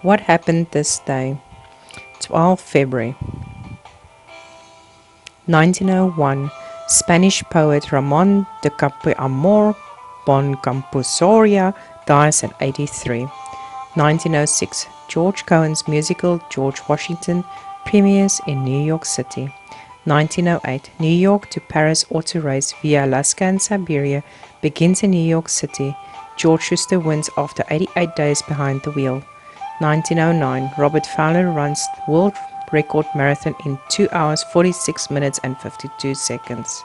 What happened this day? 12 February 1901. Spanish poet Ramon de Campoamor Boncampsoria dies at 83. 1906. George Cohan's musical George Washington premieres in New York City. 1908. New York to Paris auto race via Alaska and Siberia begins in New York City. George Schuster wins after 88 days behind the wheel. 1909. Robert Fowler runs the world record marathon in 2 hours 46 minutes and 52 seconds.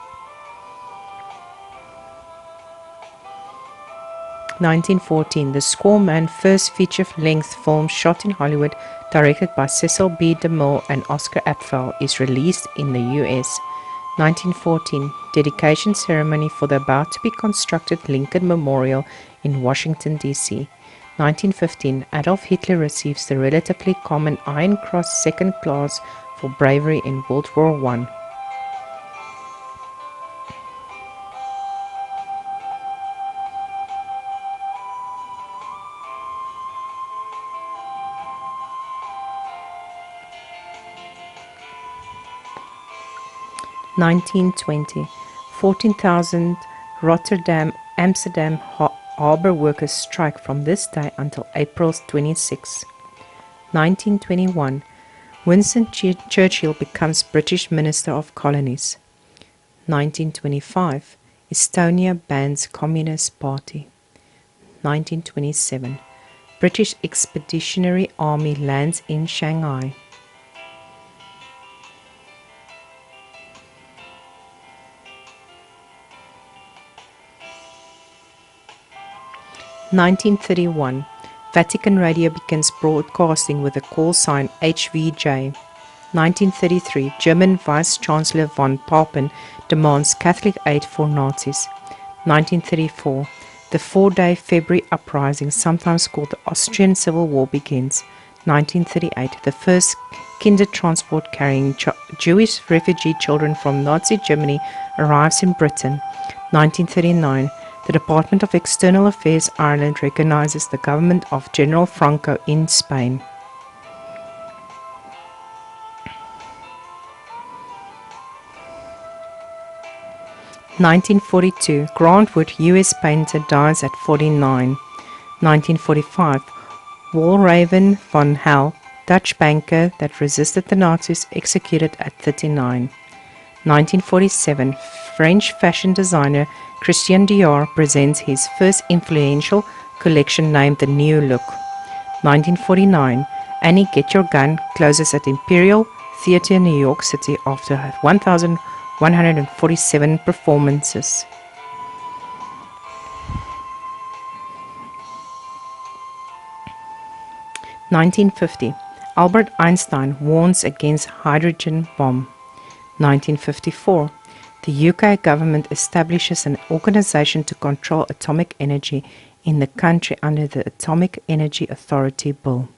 1914. The Squaw Man, first feature-length film shot in Hollywood, directed by Cecil B. DeMille and Oscar Apfel, is released in the U.S. 1914. Dedication ceremony for the about-to-be-constructed Lincoln Memorial in Washington, D.C. 1915. Adolf Hitler receives the relatively common Iron Cross Second Class for bravery in World War I. 1920. 14,000 Amsterdam harbour workers strike from this day until April 26. 1921. Winston Churchill becomes British Minister of Colonies. 1925. Estonia bans Communist Party. 1927. British Expeditionary Army lands in Shanghai. 1931. Vatican Radio begins broadcasting with the call sign HVJ. 1933. German Vice-Chancellor von Papen demands Catholic aid for Nazis. 1934. The four-day February uprising, sometimes called the Austrian Civil War, begins. 1938. The first kinder transport carrying Jewish refugee children from Nazi Germany arrives in Britain. 1939. The Department of External Affairs Ireland recognizes the government of General Franco in Spain. (1942) Grant Wood, U.S. painter, dies at 49. 1945. Walraven von Hell, Dutch banker that resisted the Nazis, executed at 39. 1947. French fashion designer Christian Dior presents his first influential collection named The New Look. 1949. Annie Get Your Gun closes at Imperial Theatre in New York City after 1,147 performances. 1950. Albert Einstein warns against hydrogen bomb. 1954. The UK government establishes an organisation to control atomic energy in the country under the Atomic Energy Authority Bill.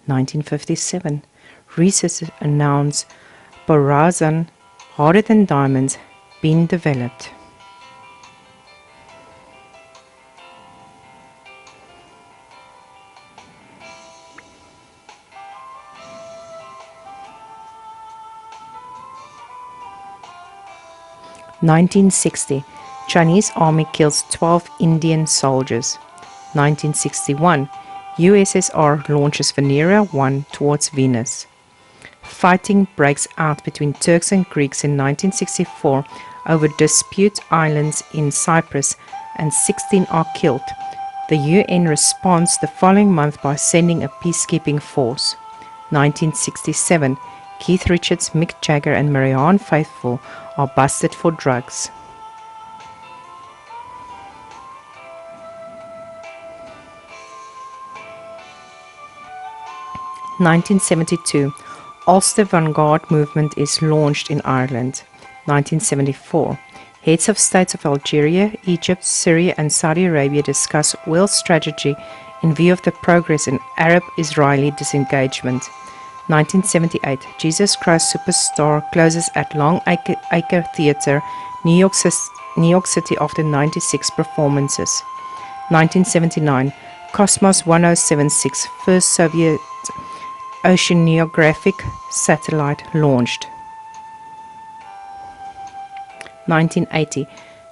1957. Researchers announce borazon, harder than diamonds, being developed. 1960. Chinese army kills 12 Indian soldiers. 1961. USSR launches Venera 1 towards Venus. Fighting breaks out between Turks and Greeks in 1964 over dispute islands in Cyprus, and 16 are killed. The UN responds the following month by sending a peacekeeping force. 1967. Keith Richards, Mick Jagger and Marianne Faithfull are busted for drugs. 1972. Ulster Vanguard movement is launched in Ireland. 1974. Heads of states of Algeria, Egypt, Syria and Saudi Arabia discuss oil strategy in view of the progress in Arab-Israeli disengagement. 1978. Jesus Christ Superstar closes at Long Acre Theatre, New York City after 96 performances. 1979. Cosmos 1076, first Soviet oceanographic satellite launched. 1980,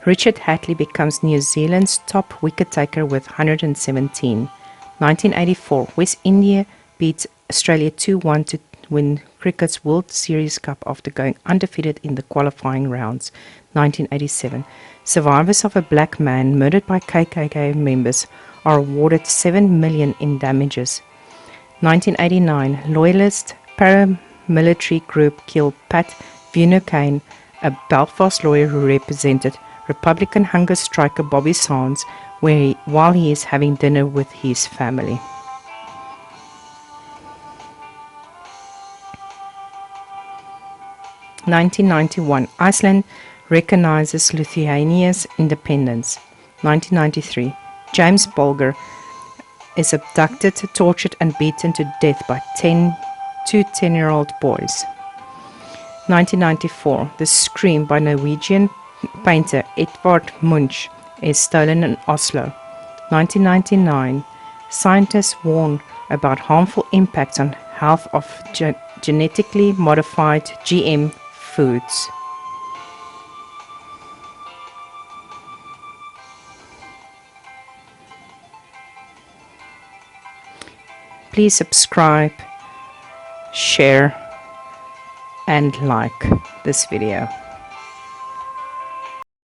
Richard Hatley becomes New Zealand's top wicket-taker with 117. 1984, West India beats Australia 2-1 to win cricket's World Series Cup after going undefeated in the qualifying rounds. 1987, survivors of a black man murdered by KKK members are awarded $7 million in damages. 1989, loyalist paramilitary group killed Pat Finucane, a Belfast lawyer who represented Republican hunger striker Bobby Sands while he is having dinner with his family. (1991) Iceland recognizes Lithuania's independence. 1993, James Bulger is abducted, tortured and beaten to death by two 10-year-old boys. 1994, The Scream by Norwegian painter Edvard Munch is stolen in Oslo. 1999, scientists warn about harmful impacts on health of genetically modified GM foods. Please subscribe, share, and like this video.